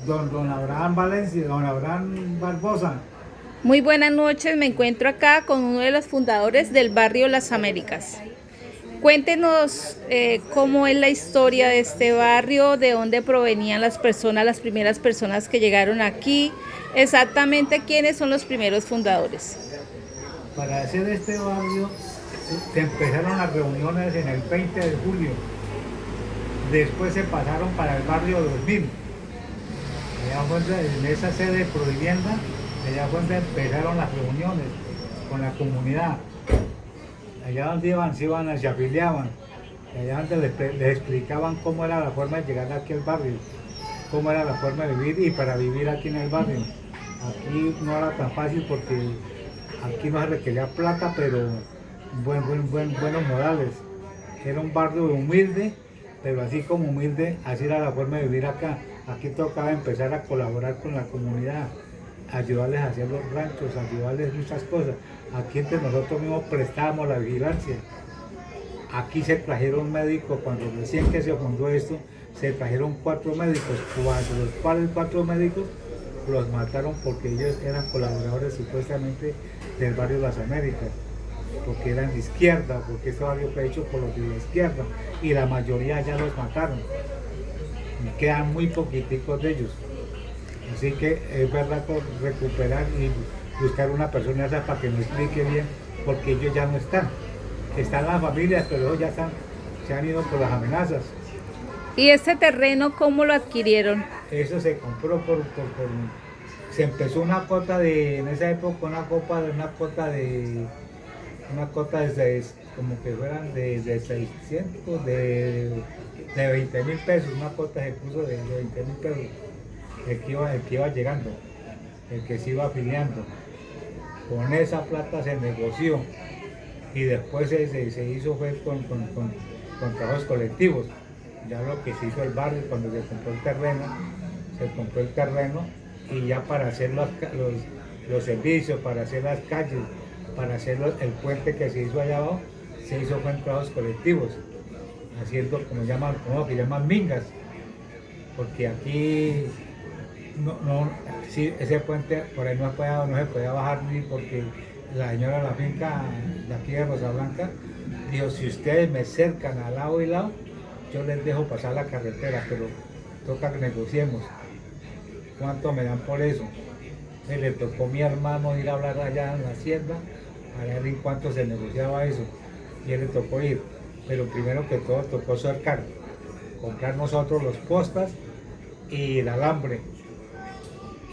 don Abraham Valencia, don Abraham Barbosa. Muy buenas noches, me encuentro acá con uno de los fundadores del barrio Las Américas. Cuéntenos cómo es la historia de este barrio, de dónde provenían las personas, las primeras personas que llegaron aquí, exactamente quiénes son los primeros fundadores. Para hacer este barrio se empezaron las reuniones en el 20 de julio. Después se pasaron para el barrio 2000. Allá fue en esa sede de Provivienda, allá fue donde empezaron las reuniones con la comunidad. Allá donde iban, se afiliaban. Allá donde les explicaban cómo era la forma de llegar aquí al barrio, cómo era la forma de vivir y para vivir aquí en el barrio. Aquí no era tan fácil porque aquí no se requería plata, pero buenos modales. Era un barrio humilde, pero así como humilde, así era la forma de vivir acá. Aquí tocaba empezar a colaborar con la comunidad, ayudarles a hacer los ranchos, ayudarles muchas cosas. Aquí entre nosotros mismos prestábamos la vigilancia. Aquí se trajeron médicos, cuando recién que se fundó esto, se trajeron 4 médicos, cuando los cuales 4 médicos los mataron porque ellos eran colaboradores supuestamente del barrio Las Américas, porque eran de izquierda, porque este barrio fue hecho por los de la izquierda y la mayoría ya los mataron. Y quedan muy poquiticos de ellos. Así que es verdad recuperar y buscar una persona esa para que nos explique bien, porque ellos ya no están. Están las familias, pero ellos ya se han ido por las amenazas. ¿Y este terreno cómo lo adquirieron? Eso se compró se empezó una cota en esa época una cota de como que fueran de 600, de 20.000 pesos, una cota se puso de 20.000 pesos, el que iba llegando, el que se iba afiliando. Con esa plata se negoció y después se hizo fue con trabajos colectivos. Ya lo que se hizo el barrio cuando se compró el terreno y ya para hacer los servicios, para hacer las calles, para hacer el puente que se hizo allá abajo, se hizo con trabajos colectivos, haciendo como que llaman mingas, porque aquí sí, ese puente por ahí no se podía bajar ni porque la señora de la finca de aquí de Rosa Blanca dijo, si ustedes me cercan al lado y lado, yo les dejo pasar la carretera, pero toca que negociemos. ¿Cuánto me dan por eso? Le tocó a mi hermano ir a hablar allá en la hacienda, a ver en cuánto se negociaba eso. Y él le tocó ir. Pero primero que todo tocó cercar, comprar nosotros los postas y el alambre.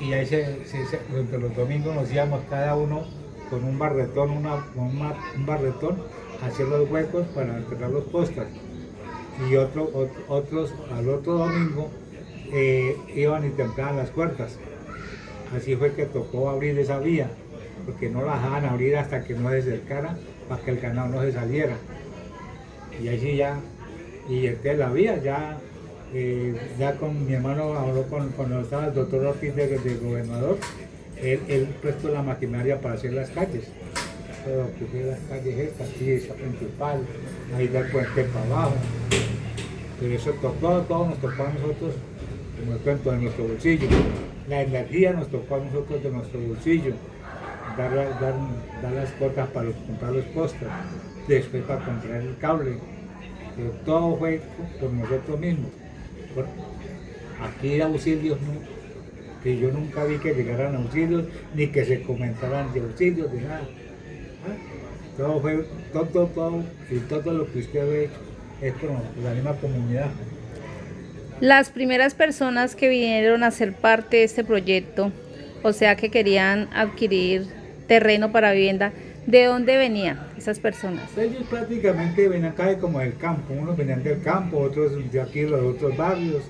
Y ahí durante los domingos nos íbamos cada uno con un barretón, un barretón, a hacer los huecos para enterrar los postas. Y otros al otro domingo iban y templaban las puertas. Así fue que tocó abrir esa vía, porque no la dejaban abrir hasta que no se cercara para que el ganado no se saliera. Y así ya, y entonces la vía ya con mi hermano habló cuando estaba el doctor Ortiz de gobernador, él prestó la maquinaria para hacer las calles. Pero que fue las calles estas, aquí esa principal, ahí da el puente para abajo. Pero eso todo nos tocó a nosotros, como cuento, de nuestro bolsillo. La energía nos tocó a nosotros de nuestro bolsillo. Dar las cuotas para comprar los postes, después para comprar el cable. Pero todo fue por nosotros mismos. Aquí auxilios, que yo nunca vi que llegaran auxilios, ni que se comentaran de auxilios, de nada. Todo fue, y todo lo que usted ve es con la misma comunidad. Las primeras personas que vinieron a ser parte de este proyecto, o sea que querían adquirir terreno para vivienda, ¿de dónde venían esas personas? Ellos prácticamente venían acá como del campo, unos venían del campo, otros de aquí, los otros barrios,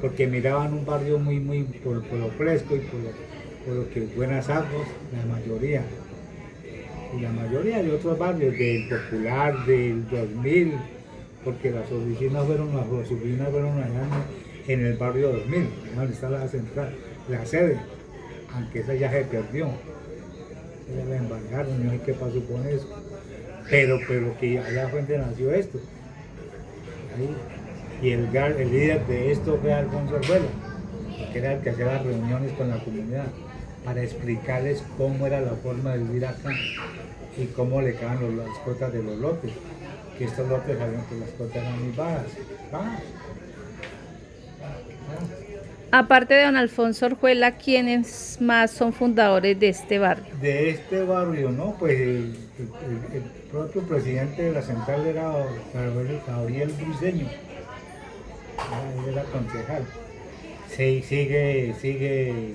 porque miraban un barrio muy por lo fresco y por lo que buenas aguas, la mayoría. Y la mayoría de otros barrios, del Popular, del 2000, porque las oficinas fueron allá en el barrio 2000, donde está la central, la sede, aunque esa ya se perdió. Ella la embargaron, no sé qué pasó con eso. Pero que allá fue donde nació esto. Ahí. Y el líder de esto fue Alfonso Arguela. que era el que hacía las reuniones con la comunidad, para explicarles cómo era la forma de vivir acá y cómo le quedaban las cotas de los lotes. Que estos lotes sabían que las cotas eran muy bajas. bajas. Aparte de don Alfonso Orjuela, ¿quiénes más son fundadores de este barrio? De este barrio, ¿no? Pues el propio presidente de la central era Gabriel Briceño, él era concejal. Sí, sigue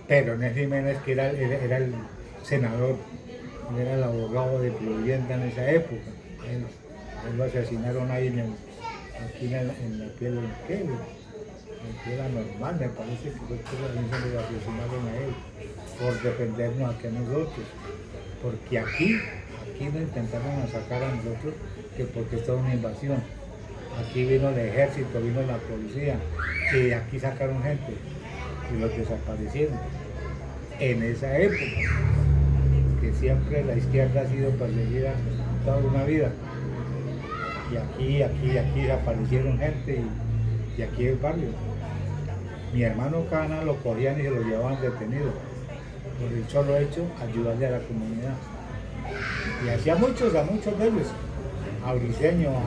Peronés Jiménez, que era el senador, él era el abogado de Providencia en esa época. Él lo asesinaron ahí aquí en la piel del Kevin. Era normal, me parece que fue que lo asesinaron a él por defendernos aquí a nosotros, porque aquí nos intentaron sacar a nosotros que porque esto es una invasión. Aquí vino el ejército, vino la policía y aquí sacaron gente y los desaparecieron. En esa época, que siempre la izquierda ha sido perseguida toda una vida, y aquí desaparecieron gente y aquí el barrio. Mi hermano Cana lo cogían y se lo llevaban detenido por el solo hecho ayudarle a la comunidad. Y hacía a muchos de ellos, a Briceño, a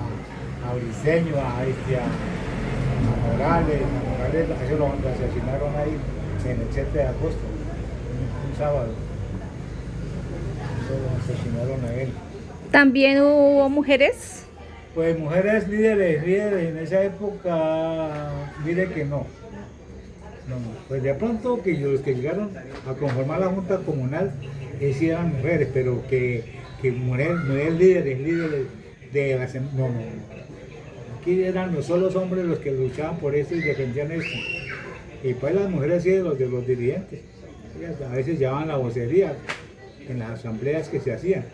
Morales, ellos lo asesinaron ahí en el 7 de agosto, un sábado. Eso lo asesinaron a él. ¿También hubo mujeres? Pues mujeres líderes en esa época, mire que no. Pues de pronto que los que llegaron a conformar la Junta Comunal sí eran mujeres, pero que mujeres líderes de la... No. Aquí eran los solos hombres los que luchaban por eso y defendían esto. Y pues las mujeres sí de los dirigentes. Ellas a veces llevaban la vocería en las asambleas que se hacían.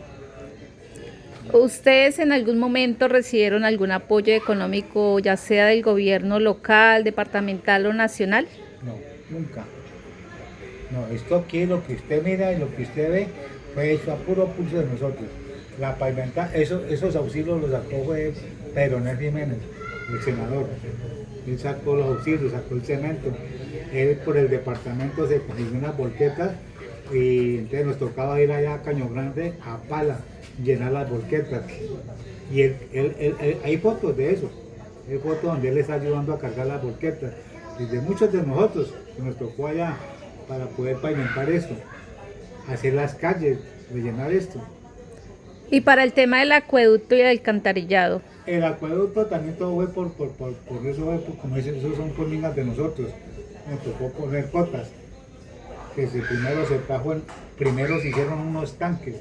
¿Ustedes en algún momento recibieron algún apoyo económico, ya sea del gobierno local, departamental o nacional? No, nunca. No, esto aquí, lo que usted mira y lo que usted ve, fue hecho a puro pulso de nosotros. La pavimenta, esos auxilios los sacó fue Peronés Jiménez, el senador. Él sacó los auxilios, sacó el cemento. Él por el departamento se consiguió unas volquetas y entonces nos tocaba ir allá a Caño Grande a pala, llenar las volquetas. Y hay fotos de eso, hay fotos donde él está ayudando a cargar las volquetas. Y de muchos de nosotros que nos tocó allá para poder pavimentar esto, hacer las calles, rellenar esto. Y para el tema del acueducto y el alcantarillado. El acueducto también todo fue por eso, como dicen, esos son colinas de nosotros. Nos tocó poner cotas. Que primero se hicieron unos tanques.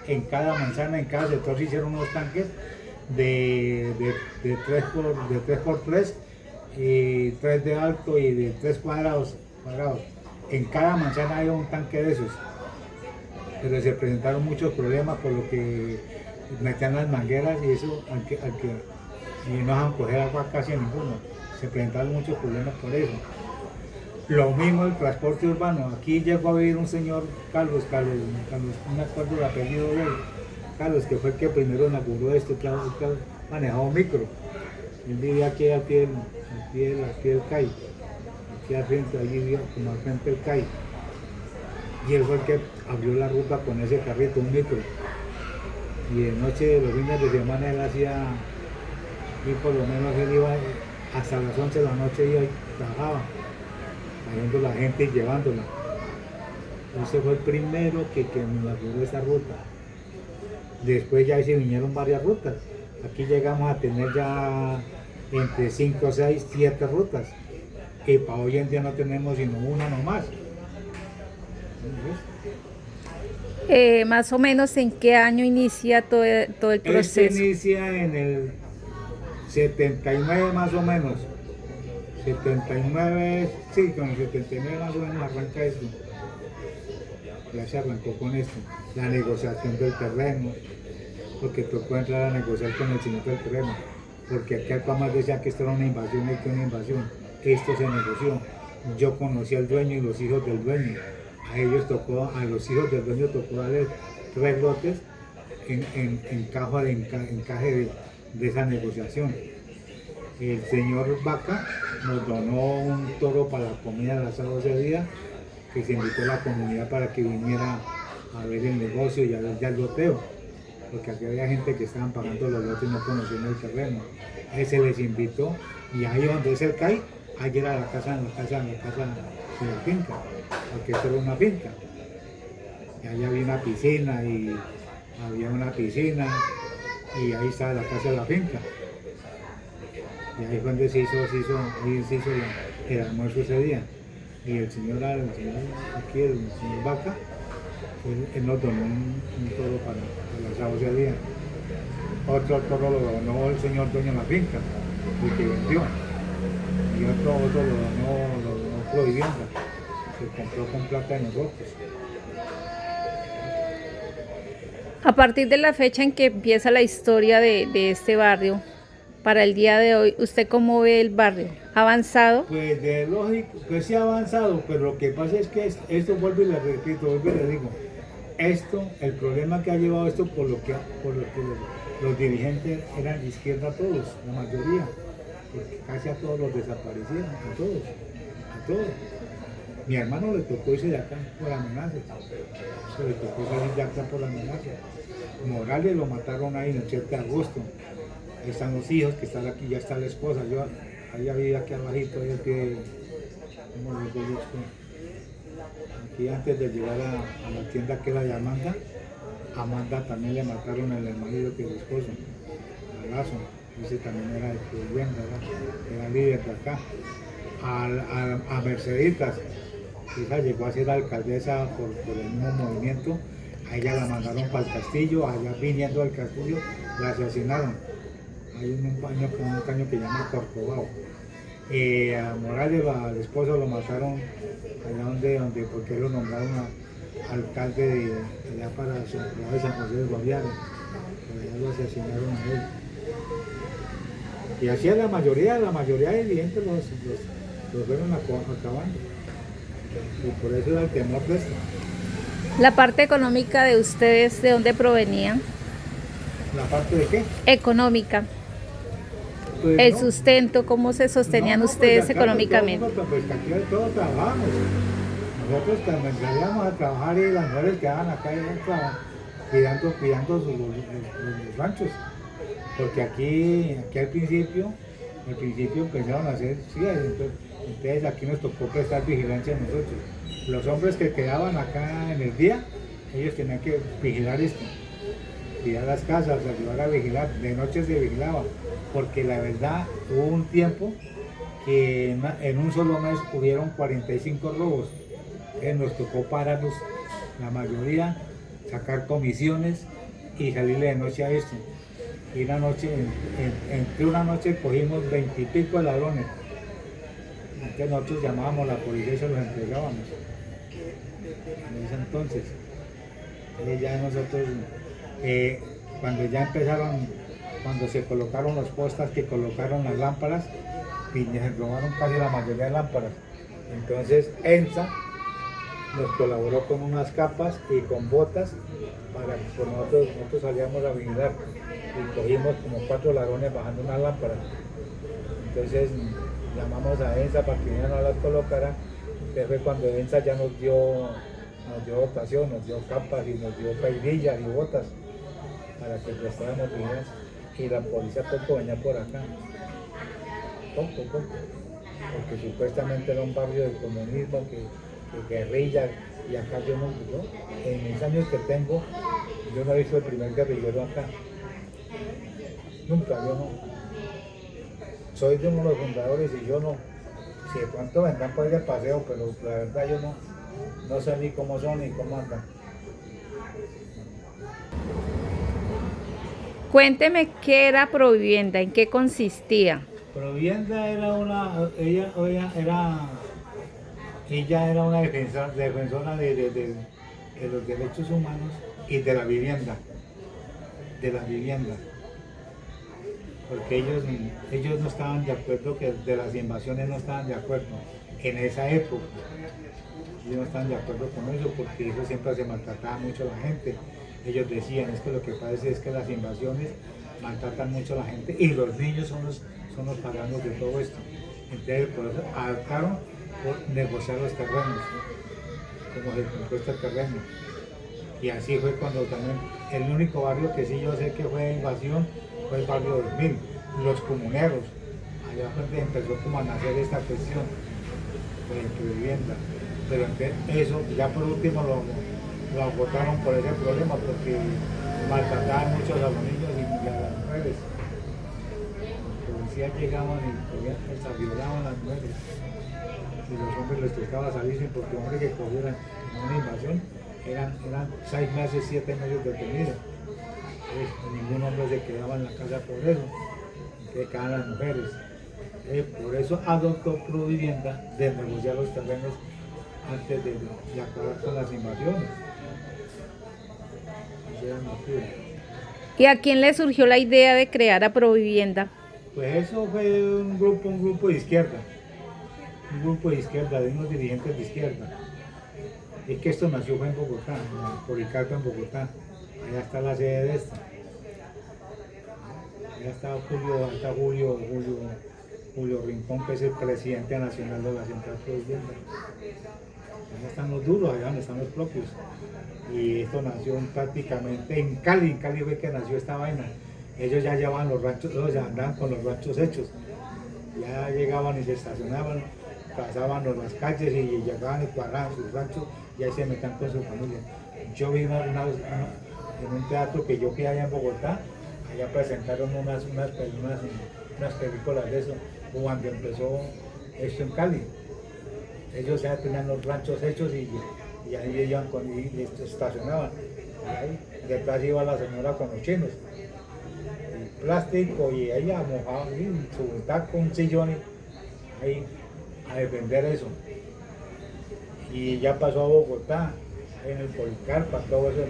En cada manzana, en cada sector se hicieron unos tanques de 3x3 y 3 de alto y de 3 cuadrados. En cada manzana había un tanque de esos. Pero se presentaron muchos problemas por lo que metían las mangueras y eso, y no dejan coger agua casi a ninguno. Se presentaron muchos problemas por eso. Lo mismo el transporte urbano. Aquí llegó a vivir un señor Carlos, no me acuerdo el apellido de él. Carlos, que fue el que primero inauguró esto, que manejaba un micro. Él vivía aquí al pie del CAI. Aquí al frente, allí vivía como al frente del CAI. Y él fue el que abrió la ruta con ese carrito, un micro. Y de noche, los fines de semana, él hacía, y por lo menos él iba hasta las 11 de la noche y trabajaba, trayendo la gente y llevándola. Ese fue el primero que inauguró esa ruta. Después ya se vinieron varias rutas. Aquí llegamos a tener ya entre 5, 6, 7 rutas. Y para hoy en día no tenemos sino una nomás. Más o menos, ¿en qué año inicia todo el proceso? Este inicia en el 79 más o menos. 79, sí, con el 79 más o menos arranca esto. Ya se arrancó con esto. La negociación del terreno, porque tocó entrar a negociar con el señor del terreno. Porque aquí Alpamar decía que esto era una invasión, Esto se negoció. Yo conocí al dueño y los hijos del dueño. A los hijos del dueño tocó darle 3 lotes en encaje de esa negociación. El señor Vaca nos donó un toro para la comida del asado ese día, que se invitó a la comunidad para que viniera a ver el negocio y a ver ya el loteo, porque aquí había gente que estaban pagando los lotes y no conocían el terreno. Se les invitó y ahí donde es el CAI, ahí era la casa de la finca, porque esto era una finca. Y ahí había una piscina y ahí estaba la casa de la finca. Y ahí fue donde se hizo el almuerzo ese día. Y el señor aquí, el señor Vaca, él nos donó un toro para el asado ese día. Otro toro lo donó el señor dueño de la finca, el que vendió. Y otro lo donó Provivienda, se compró con plata de nosotros. A partir de la fecha en que empieza la historia de este barrio, para el día de hoy, ¿usted cómo ve el barrio? ¿Ha avanzado? Pues de lógico, pues sí ha avanzado, pero lo que pasa es que esto vuelvo y le repito, vuelvo y le digo, el problema que ha llevado esto por lo que los dirigentes eran de izquierda todos, la mayoría, porque casi a todos los desaparecieron, a todos. Mi hermano le tocó irse de acá por amenazas, le tocó salir de acá por amenazas. Morales lo mataron ahí en el 7 de agosto. Ahí están los hijos que están aquí, ya está la esposa. Yo había vivido aquí abajito, ahí al pie, ¿cómo le digo yo esto? Aquí antes de llegar a la tienda que era de Amanda también le mataron el marido que es el esposo, a Lazo. Ese también era de Provivienda, era líder de acá. A Merceditas, esa llegó a ser alcaldesa por el mismo movimiento. A ella la mandaron para el castillo, allá viniendo al castillo la asesinaron. Hay un caño que llama Corcovado. A Morales, al esposo, lo mataron allá porque lo nombraron alcalde de allá para San José del Guaviare. Allá lo asesinaron a él. Y así a la mayoría de dirigentes los fueron acabando. Y por eso era el temor de esto. La parte económica de ustedes, ¿de dónde provenían? ¿La parte de qué? Económica. Pues El no, sustento, ¿cómo se sostenían pues ustedes acá económicamente? Pues aquí todos trabajamos. Nosotros también salíamos a trabajar y las mujeres quedaban acá cuidando los ranchos. Porque aquí al principio empezaron a hacer, sí, entonces aquí nos tocó prestar vigilancia a nosotros. Los hombres que quedaban acá en el día, ellos tenían que vigilar esto, cuidar las casas, ayudar a vigilar, de noche se vigilaba, porque la verdad hubo un tiempo que en un solo mes hubieron 45 robos, nos tocó pararlos, la mayoría, sacar comisiones y salirle de noche a esto. Y una noche, entre una noche cogimos 20 y pico de ladrones. Entonces nosotros llamábamos a la policía y se los entregábamos. En ese entonces. Ya nosotros, cuando ya empezaron, cuando se colocaron los postas, que colocaron las lámparas, y se robaron casi la mayoría de lámparas. Entonces ENSA nos colaboró con unas capas y con botas para que pues, nosotros salíamos a vigilar y cogimos como 4 ladrones bajando unas lámparas. Entonces llamamos a ENSA para que vinieran a las colocara. Entonces fue cuando ENSA ya nos dio dotación, nos dio capas y nos dio pairillas y botas para que prestáramos vigilancia. Y la policía poco venía por acá. Poco. Porque supuestamente era un barrio de comunismo que guerrilla, y acá yo en mis años que tengo, yo no he visto el primer guerrillero acá. Nunca, yo no. Soy de uno de los fundadores y yo no. Si de pronto vendrán por ahí de paseo, pero la verdad yo no sé ni cómo son ni cómo andan. Cuénteme qué era Provivienda, en qué consistía. Provivienda era ella era una defensora de los derechos humanos y de la vivienda. Porque ellos no estaban de acuerdo, que de las invasiones no estaban de acuerdo en esa época. Ellos no estaban de acuerdo con eso porque eso siempre se maltrataba mucho a la gente. Ellos decían, es que lo que pasa es que las invasiones maltratan mucho a la gente y los niños son los paganos de todo esto. Entonces por eso adoptaron por negociar los terrenos, como se compró este terreno. Y así fue cuando también, el único barrio que sí yo sé que fue invasión fue el barrio 2000, los comuneros. Allá fue donde empezó como a nacer esta cuestión de vivienda. Pero eso ya por último lo agotaron por ese problema, porque maltrataban mucho a los niños y a las mujeres. Los policías llegaban y hasta violaban a las mujeres. Y los hombres les tocaba salirse porque hombres que cogieran en una invasión eran 6 meses, 7 meses detenidos. Entonces, ningún hombre se quedaba en la casa por eso, que quedaban las mujeres. Por eso adoptó Provivienda de negociar los terrenos antes de acabar con las invasiones. Esa era la locura. ¿Y a quién le surgió la idea de crear a Provivienda? Pues eso fue un grupo de izquierda, de unos dirigentes de izquierda. Es que esto nació fue en Bogotá, en Policarpo, en Bogotá. Allá está la sede de esta. Allá está Julio Rincón, que es el presidente nacional de la Central Provivienda. Allá están los duros, allá donde están los propios. Y esto nació prácticamente en Cali fue que nació esta vaina. Ellos ya llevaban los ranchos, ellos ya andaban con los ranchos hechos. Ya llegaban y se estacionaban, pasaban por las calles y llegaban y cuadraban sus ranchos y ahí se metían con su familia. Yo vi una vez en un teatro que yo fui allá en Bogotá, allá presentaron unas películas de eso, cuando empezó esto en Cali. Ellos ya tenían los ranchos hechos y ahí iban y estacionaban. Y ahí detrás iba la señora con los chinos. Y plástico y ella mojaba su taco, un sillón ahí a defender eso. Y ya pasó a Bogotá, en el Policarpa, todo eso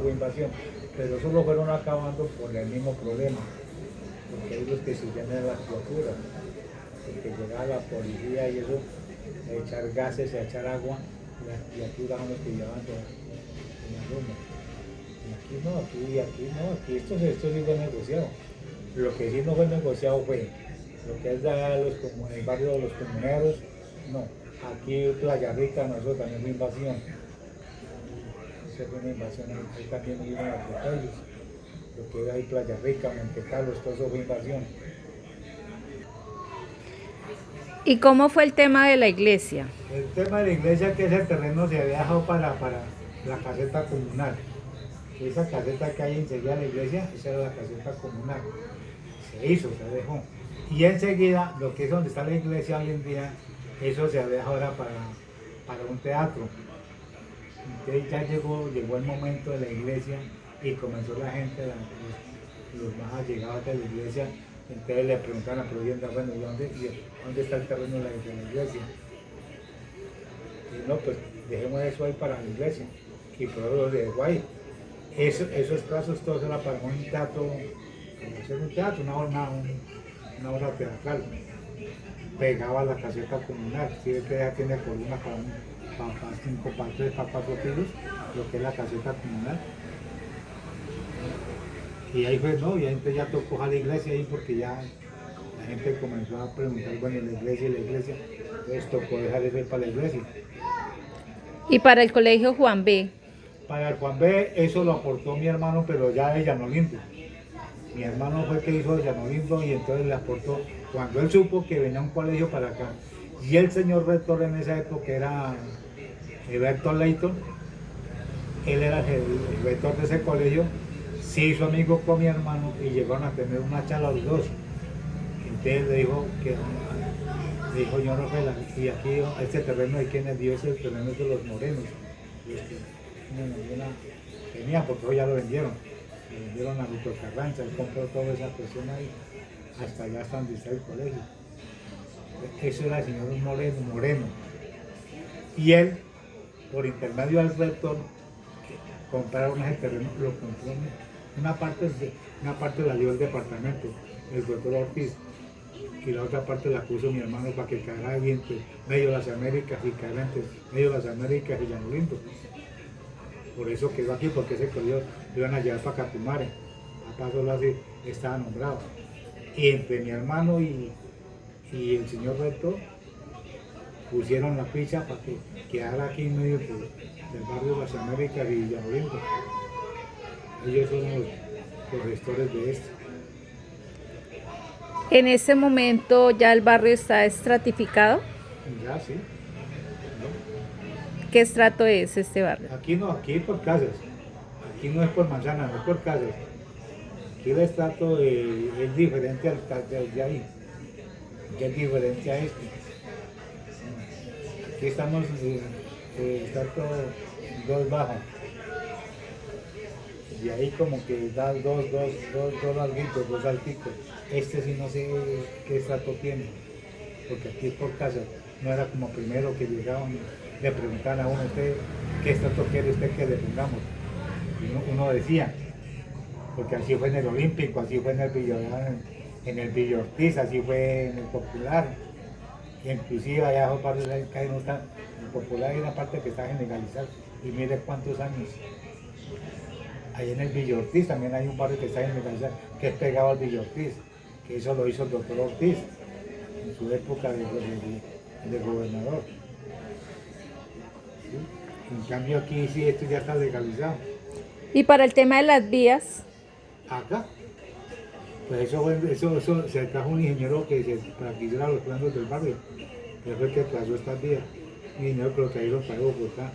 fue invasión. Pero eso lo fueron acabando por el mismo problema, porque hay los que se llaman las criaturas, porque llegaba la policía y eso, a echar gases, a echar agua, las criaturas son los que llevaban en la luna. Y aquí esto sí fue negociado. Lo que sí no fue negociado fue lo que es el barrio de los comuneros, no. Aquí Playa Rica, nosotros también fue invasión. Eso fue una invasión, ahí también iban a atropellos. Lo que era ahí Playa Rica, Monte Carlos, todo eso fue invasión. ¿Y cómo fue el tema de la iglesia? El tema de la iglesia, que ese terreno se había dejado para la caseta comunal. Esa caseta que hay enseguida de la iglesia, esa era la caseta comunal. Se dejó. Y enseguida, lo que es donde está la iglesia hoy en día, eso se había dejado ahora para un teatro. Entonces ya llegó el momento de la iglesia y comenzó la gente, los más allegados de la iglesia, entonces le preguntan a Provivienda, bueno, ¿y dónde está el terreno de la iglesia? Y no, pues dejemos eso ahí para la iglesia. Y por eso lo dejó ahí. Esos casos todos eran para un teatro, para hacer un teatro, una obra teatral. Pegaba a la caseta comunal, si ves que ya tiene columnas para 3, para 4 pisos, lo que es la caseta comunal. Y ahí fue, no, y entonces ya tocó a la iglesia ahí porque ya la gente comenzó a preguntar, bueno, la iglesia, entonces tocó dejar eso para la iglesia. ¿Y para el colegio Juan B? Para el Juan B, eso lo aportó mi hermano, pero ya de Llano Lindo. Mi hermano fue el que hizo de Llano Lindo y entonces le aportó, cuando él supo que venía un colegio para acá. Y el señor rector en esa época era Alberto Leighton, él era el rector de ese colegio, se hizo amigo con mi hermano y llegaron a tener una charla los dos. Entonces le dijo, yo no fue y aquí este terreno de quienes dio ese terreno de los morenos. Tenía porque hoy ya lo vendieron. Lo vendieron a Víctor Carranza, él compró toda esa cuestión ahí, hasta allá hasta donde está el colegio. Eso era el señor Moreno. Y él, por intermedio del rector, compraron ese terreno, lo compró, una parte la dio el departamento, el doctor Ortiz, y la otra parte la puso mi hermano para que cagara bien entre medio de las Américas y cagara entre medio de las Américas y Llano Lindo. Por eso quedó aquí, porque ese colegio lo iban a llevar para Catumare. A paso así estaba nombrado. Y entre mi hermano y y el señor rector pusieron la ficha para que quedara aquí en medio del barrio Las Américas y Villavicencio. Ellos son los gestores de esto. En ese momento ya el barrio está estratificado. Ya, sí. ¿Qué estrato es este barrio? Aquí no, aquí por casas. Aquí no es por manzanas, no es por casas. Aquí el estrato es diferente al de ahí. Ya es diferente a este. Aquí estamos estrato 2 bajo. Y ahí como que da dos larguitos, 2 alticos. Este sí no sé qué estrato tiene, porque aquí es por casa. No era como primero que llegaban, le preguntaban a uno, ¿usted qué estrato quiere usted que le pongamos? Y uno decía, porque así fue en el Olímpico, así fue en el Villa Ortiz, así fue en el Popular. Y inclusive allá en barrios que no está, el Popular hay una parte que está generalizada, y mire cuántos años. Ahí en el Villa Ortiz también hay un barrio que está generalizado, que es pegado al Villa Ortiz, que eso lo hizo el doctor Ortiz en su época de gobernador. ¿Sí? En cambio aquí sí esto ya está legalizado. Y para el tema de las vías, Acá, pues eso se trajo un ingeniero para que hiciera los planos del barrio. Él fue el que trazó estas vías. Un ingeniero que lo trajeron para Bogotá.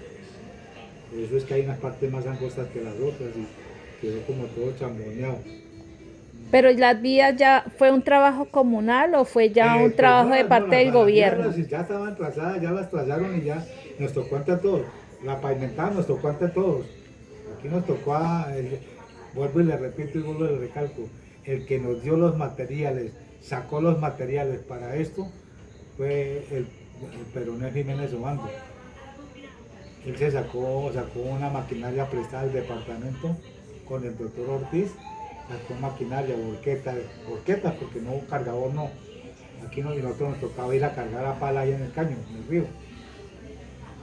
Por eso es que hay unas partes más angostas que las otras y quedó como todo chamboneado. pero las vías ya fue un trabajo comunal o fue ya un trabajo de parte del gobierno. Las ya estaban trazadas, ya las trazaron y ya nos tocó ante todos. La pavimentada nos tocó ante todos. Aquí nos tocó vuelvo y le repito y vuelvo y le recalco, el que nos dio los materiales, sacó los materiales para esto, fue el Peronel Jiménez Obando. Él se sacó una maquinaria prestada del departamento con el doctor Ortiz, sacó maquinaria, volquetas, porque no, cargador no. Aquí no, y nosotros nos tocaba ir a cargar la pala allá en el caño, en el río.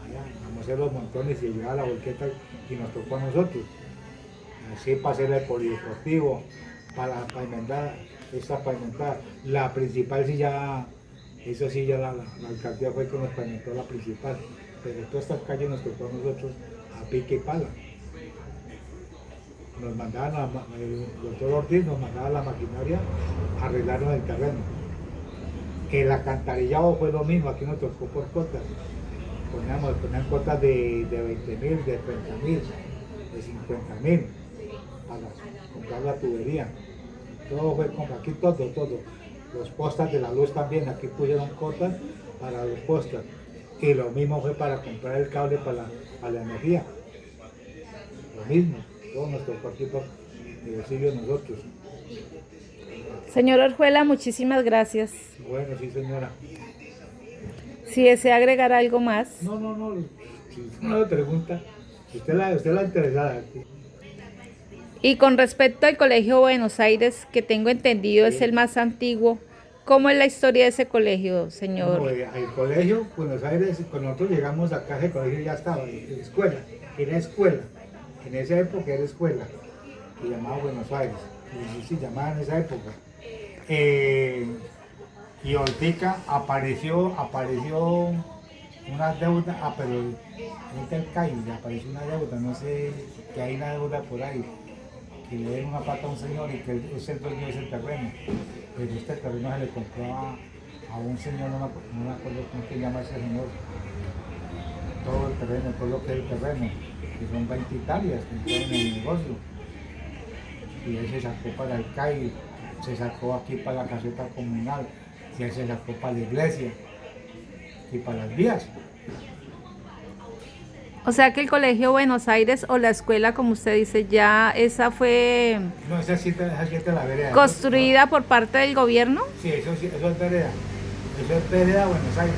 Allá, vamos a hacer los montones y llegar a la volqueta y nos tocó a nosotros. Así para hacer el polideportivo, para pavimentar, esta pavimentada. La principal sí ya, eso sí ya la alcaldía fue que nos pavimentó la principal. Pero todas estas calles nos tocó a nosotros a pique y pala. Nos mandaban, el doctor Ortiz nos mandaba la maquinaria a arreglarnos el terreno. El alcantarillado fue lo mismo, aquí nos tocó por cotas. Ponían cotas de 20.000, de 30.000, de 50.000 para comprar la tubería. Todo fue comprar, aquí todo. Los postas de la luz también, aquí pusieron cotas para los postas. Y lo mismo fue para comprar el cable para la energía. Lo mismo, todo nos tocó aquí por el bolsillo de nosotros. Señor Orjuela, muchísimas gracias. Bueno, sí señora. Si desea agregar algo más. No, si usted no me pregunta, usted la interesada. Y con respecto al Colegio Buenos Aires, que tengo entendido es el más antiguo, ¿cómo es la historia de ese colegio, señor? No, el colegio Buenos Aires, cuando nosotros llegamos acá, ese colegio ya estaba, era escuela. En esa época era escuela, se llamaba Buenos Aires, y se llamaba en esa época. Y ahorita apareció una deuda, pero ahorita el CAI apareció una deuda, no sé, que hay una deuda por ahí, que le den una plata a un señor y que él es el dueño de ese terreno. Pero este terreno se le compró a un señor, no me acuerdo cómo se llama ese señor, todo el terreno, todo lo que es el terreno, que son 20 hectáreas que entraron en el negocio. Y él se sacó para el CAI, se sacó aquí para la caseta comunal, y él se sacó para la iglesia y para las vías. O sea que el Colegio Buenos Aires o la escuela, como usted dice, ya esa fue No, esa sí es la vereda. construida por parte del gobierno. Sí, eso es vereda. Eso es vereda Buenos Aires.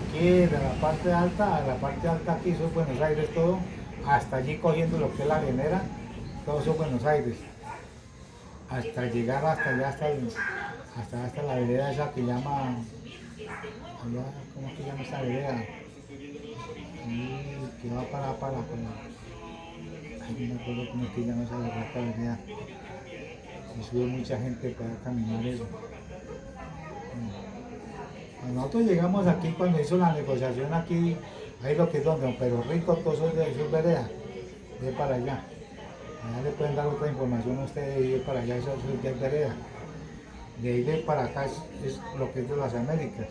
Aquí de la parte alta a la parte alta aquí, eso es Buenos Aires todo, hasta allí cogiendo lo que es la arenera, todo eso es Buenos Aires. Hasta llegar hasta allá, hasta la vereda esa que llama, allá, ¿cómo se llama esa vereda? Que va para, ay, no me acuerdo cómo se llama esa vereda. Y sube mucha gente para caminar eso. Nosotros llegamos aquí cuando hizo la negociación aquí, ahí lo que es donde Don Pero Rico, todo eso es vereda, de para allá. Allá le pueden dar otra información a ustedes y ir para allá, eso ya es vereda. De ahí de para acá es lo que es de las Américas.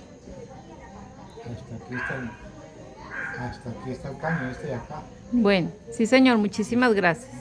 Hasta aquí está el caño, este de acá. Bueno, sí señor, muchísimas gracias.